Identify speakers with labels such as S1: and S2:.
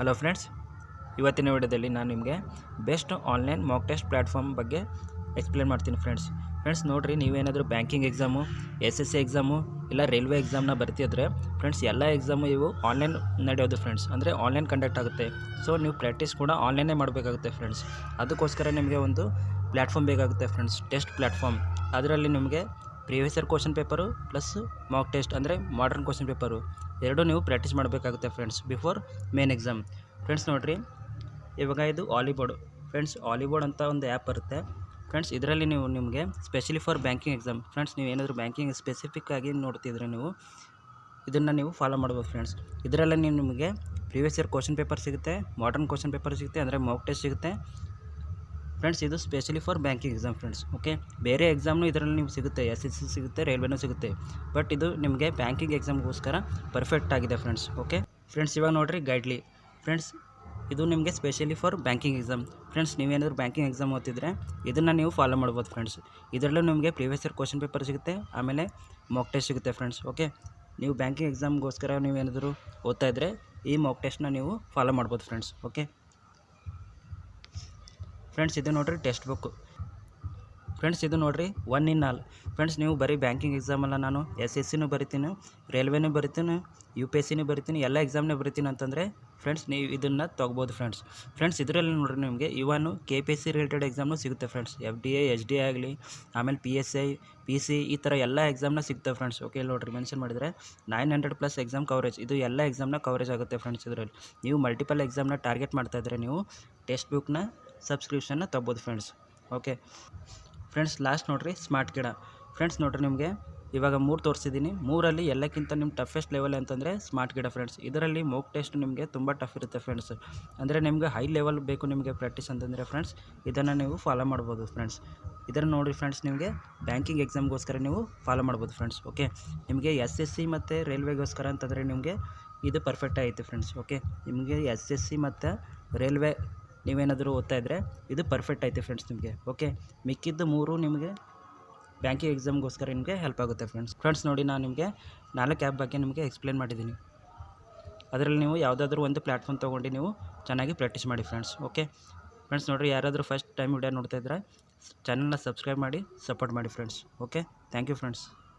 S1: Hello friends, ಇವತ್ತಿನ ವಿಡಿಯೋದಲ್ಲಿ ನಾನು ನಿಮಗೆ best online mock test platform ಬಗ್ಗೆ ಎಕ್ಸ್ಪ್ಲೇನ್ ಮಾಡ್ತೀನಿ ಫ್ರೆಂಡ್ಸ್ ನೋಡಿರಿ, ನೀವೇನಾದರೂ ಬ್ಯಾಂಕಿಂಗ್ ಎಕ್ಸಾಮು, SSC ಎಕ್ಸಾಮು ಇಲ್ಲ ರೈಲ್ವೆ ಎಕ್ಸಾಮ್ನ ಬರ್ತಿದ್ರೆ ಫ್ರೆಂಡ್ಸ್ ಎಲ್ಲ ಎಕ್ಸಾಮು ಇವು ಆನ್ಲೈನ್ ನಡೆಯೋದು ಫ್ರೆಂಡ್ಸ್. ಅಂದರೆ ಆನ್ಲೈನ್ ಕಂಡಕ್ಟ್ ಆಗುತ್ತೆ. ಸೊ ನೀವು ಪ್ರಾಕ್ಟೀಸ್ ಕೂಡ ಆನ್ಲೈನೇ ಮಾಡಬೇಕಾಗುತ್ತೆ ಫ್ರೆಂಡ್ಸ್. ಅದಕ್ಕೋಸ್ಕರ ನಿಮಗೆ ಒಂದು ಪ್ಲ್ಯಾಟ್ಫಾರ್ಮ್ ಬೇಕಾಗುತ್ತೆ ಫ್ರೆಂಡ್ಸ್, ಟೆಸ್ಟ್ ಪ್ಲ್ಯಾಟ್ಫಾರ್ಮ್. ಅದರಲ್ಲಿ ನಿಮಗೆ previous year question paper plus mock test ಅಂದರೆ ಮಾಡರ್ನ್ ಕ್ವಶನ್ ಪೇಪರು ಎರಡೂ ನೀವು ಪ್ರಾಕ್ಟೀಸ್ ಮಾಡಬೇಕಾಗುತ್ತೆ friends before main exam. Friends ನೋಡಿರಿ, ಇವಾಗ ಇದು ಆಲಿಬೋರ್ಡ್ ಫ್ರೆಂಡ್ಸ್. ಆಲಿಬೋರ್ಡ್ ಅಂತ ಒಂದು ಆ್ಯಪ್ ಬರುತ್ತೆ ಫ್ರೆಂಡ್ಸ್. ಇದರಲ್ಲಿ ನೀವು ನಿಮಗೆ specially for banking exam friends, ನೀವು ಏನಾದರೂ ಬ್ಯಾಂಕಿಂಗ್ ಸ್ಪೆಸಿಫಿಕ್ ಆಗಿ ನೋಡ್ತಿದ್ರೆ ನೀವು ಇದನ್ನು ನೀವು ಫಾಲೋ ಮಾಡ್ಬೋದು ಫ್ರೆಂಡ್ಸ್. ಇದರಲ್ಲಿ ನಿಮಗೆ ಪ್ರೀವಿಯಸ್ ಇಯರ್ ಕ್ವಶನ್ ಪೇಪರ್ ಸಿಗುತ್ತೆ, ಮಾಡರ್ನ್ ಕ್ವಶನ್ ಪೇಪರ್ ಸಿಗುತ್ತೆ, ಅಂದರೆ ಮಾಕ್ ಟೆಸ್ಟ್ ಸಿಗುತ್ತೆ ಫ್ರೆಂಡ್ಸ್. ಇದು specially for banking exam friends. Okay, ಬೇರೆ ಎಕ್ಸಾಮ್ನು ಇದರಲ್ಲಿ ನಿಮ್ಗೆ ಸಿಗುತ್ತೆ, SSC ಸಿಗುತ್ತೆ, ರೈಲ್ವೆನೂ ಸಿಗುತ್ತೆ. ಬಟ್ ಇದು ನಿಮಗೆ ಬ್ಯಾಂಕಿಂಗ್ ಎಕ್ಸಾಮ್ಗೋಸ್ಕರ ಪರ್ಫೆಕ್ಟ್ ಆಗಿದೆ ಫ್ರೆಂಡ್ಸ್. ಓಕೆ ಫ್ರೆಂಡ್ಸ್, ಇವಾಗ ನೋಡಿರಿ ಗೈಡ್ಲಿ ಫ್ರೆಂಡ್ಸ್, ಇದು ನಿಮಗೆ specially for banking exam friends. ನೀವೇನಾದರೂ ಬ್ಯಾಂಕಿಂಗ್ ಎಕ್ಸಾಮ್ ಓದ್ತಿದ್ರೆ ಇದನ್ನು ನೀವು ಫಾಲೋ ಮಾಡ್ಬೋದು ಫ್ರೆಂಡ್ಸ್. ಇದರಲ್ಲೂ ನಿಮಗೆ ಪ್ರೀವಿಯಸ್ ಇಯರ್ ಕ್ವಶನ್ ಪೇಪರ್ ಸಿಗುತ್ತೆ, ಆಮೇಲೆ ಮಾಕ್ ಟೆಸ್ಟ್ ಸಿಗುತ್ತೆ ಫ್ರೆಂಡ್ಸ್. ಓಕೆ, ನೀವು ಬ್ಯಾಂಕಿಂಗ್ ಎಕ್ಸಾಮ್ಗೋಸ್ಕರ ನೀವೇನಾದರೂ ಓದ್ತಾ ಇದ್ದರೆ ಈ ಮಾಕ್ ಟೆಸ್ಟ್ನ ನೀವು ಫಾಲೋ ಮಾಡ್ಬೋದು ಫ್ರೆಂಡ್ಸ್. ಓಕೆ ಫ್ರೆಂಡ್ಸ್, ಇದು ನೋಡಿರಿ ಟೆಕ್ಸ್ಟ್ ಬುಕ್ ಫ್ರೆಂಡ್ಸ್. ಇದು ನೋಡಿರಿ 1 in all ಫ್ರೆಂಡ್ಸ್. ನೀವು ಬರೀ ಬ್ಯಾಂಕಿಂಗ್ ಎಕ್ಸಾಮಲ್ಲ, ನಾನು SSCನೂ ಬರಿತೀನಿ, ರೈಲ್ವೆನೂ ಬರಿತೀನಿ, UPSCನೂ ಬರಿತೀನಿ, ಎಲ್ಲ ಎಕ್ಸಾಮ್ನೇ ಬರಿತೀನಿ ಅಂತಂದರೆ ಫ್ರೆಂಡ್ಸ್ ನೀವು ಇದನ್ನು ತೊಗೋಬೋದು ಫ್ರೆಂಡ್ಸ್. ಇದರಲ್ಲಿ ನೋಡಿರಿ ನಿಮಗೆ ಇವನು KPSC ರಿಲೇಟೆಡ್ ಎಕ್ಸಾಮ್ನೂ ಸಿಗುತ್ತೆ ಫ್ರೆಂಡ್ಸ್. FDA SDA ಆಗಲಿ, ಆಮೇಲೆ PSI PC ಈ ಥರ ಎಲ್ಲ ಎಕ್ಸಾಮ್ನ ಸಿಗ್ತವೆ ಫ್ರೆಂಡ್ಸ್. ಓಕೆ, ಇಲ್ಲಿ ನೋಡಿರಿ ಮೆನ್ಷನ್ ಮಾಡಿದರೆ 900+ ಎಕ್ಸಾಮ್ ಕವರೇಜ್. ಇದು ಎಲ್ಲ ಎಕ್ಸಾಮ್ನ ಕವರೇಜ್ ಆಗುತ್ತೆ ಫ್ರೆಂಡ್ಸ್. ಇದರಲ್ಲಿ ನೀವು ಮಲ್ಟಿಪಲ್ ಎಕ್ಸಾಮ್ನ ಟಾರ್ಗೆಟ್ ಮಾಡ್ತಾಯಿದ್ರೆ ನೀವು ಟೆಕ್ಸ್ಟ್ ಬುಕ್ನ ಸಬ್ಸ್ಕ್ರಿಪ್ಷನ್ನ ತೊಗೋಬೋದು ಫ್ರೆಂಡ್ಸ್. ಓಕೆ ಫ್ರೆಂಡ್ಸ್, ಲಾಸ್ಟ್ ನೋಡಿರಿ ಸ್ಮಾರ್ಟ್ ಗಿಡ ಫ್ರೆಂಡ್ಸ್. ನೋಡಿರಿ ನಿಮಗೆ ಇವಾಗ 3 ತೋರಿಸಿದ್ದೀನಿ. 3ರಲ್ಲಿ ಎಲ್ಲಕ್ಕಿಂತ ನಿಮ್ಮ ಟಫೆಸ್ಟ್ ಲೆವೆಲ್ ಅಂತಂದರೆ ಸ್ಮಾರ್ಟ್ ಗಿಡ ಫ್ರೆಂಡ್ಸ್. ಇದರಲ್ಲಿ ಮಾಕ್ ಟೆಸ್ಟ್ ನಿಮಗೆ ತುಂಬ ಟಫ್ ಇರುತ್ತೆ ಫ್ರೆಂಡ್ಸ್. ಅಂದರೆ ನಿಮಗೆ ಹೈ ಲೆವೆಲ್ ಬೇಕು ನಿಮಗೆ ಪ್ರಾಕ್ಟೀಸ್ ಅಂತಂದರೆ ಫ್ರೆಂಡ್ಸ್ ಇದನ್ನು ನೀವು ಫಾಲೋ ಮಾಡ್ಬೋದು ಫ್ರೆಂಡ್ಸ್. ಇದನ್ನು ನೋಡಿ ಫ್ರೆಂಡ್ಸ್, ನಿಮಗೆ ಬ್ಯಾಂಕಿಂಗ್ ಎಕ್ಸಾಮ್ಗೋಸ್ಕರ ನೀವು ಫಾಲೋ ಮಾಡ್ಬೋದು ಫ್ರೆಂಡ್ಸ್. ಓಕೆ, ನಿಮಗೆ SSC ಮತ್ತು ರೈಲ್ವೆಗೋಸ್ಕರ ಅಂತಂದರೆ ನಿಮಗೆ ಇದು ಪರ್ಫೆಕ್ಟ್ ಆಯಿತು ಫ್ರೆಂಡ್ಸ್. ಓಕೆ, ನಿಮಗೆ SSC ಮತ್ತು ರೈಲ್ವೆ ನೀವೇನಾದರೂ ಓದ್ತಾ ಇದ್ದರೆ ಇದು ಪರ್ಫೆಕ್ಟ್ ಆಯಿತು ಫ್ರೆಂಡ್ಸ್ ನಿಮಗೆ. ಓಕೆ, ಮಿಕ್ಕಿದ್ದು 3 ನಿಮಗೆ ಬ್ಯಾಂಕಿಂಗ್ ಎಕ್ಸಾಮ್ಗೋಸ್ಕರ ನಿಮಗೆ ಹೆಲ್ಪ್ ಆಗುತ್ತೆ ಫ್ರೆಂಡ್ಸ್. ನೋಡಿ, ನಾನು ನಿಮಗೆ 4 ಆ್ಯಪ್ ಬಗ್ಗೆ ನಿಮಗೆ ಎಕ್ಸ್ಪ್ಲೇನ್ ಮಾಡಿದ್ದೀನಿ. ಅದರಲ್ಲಿ ನೀವು ಯಾವುದಾದ್ರೂ ಒಂದು ಪ್ಲ್ಯಾಟ್ಫಾರ್ಮ್ ತೊಗೊಂಡು ನೀವು ಚೆನ್ನಾಗಿ ಪ್ರಾಕ್ಟೀಸ್ ಮಾಡಿ ಫ್ರೆಂಡ್ಸ್. ಓಕೆ ಫ್ರೆಂಡ್ಸ್, ನೋಡಿರಿ, ಯಾರಾದರೂ ಫಸ್ಟ್ ಟೈಮ್ ವಿಡಿಯೋ ನೋಡ್ತಾ ಇದ್ದರೆ ಚಾನಲ್ನ ಸಬ್ಸ್ಕ್ರೈಬ್ ಮಾಡಿ ಸಪೋರ್ಟ್ ಮಾಡಿ friends. Okay, thank you friends.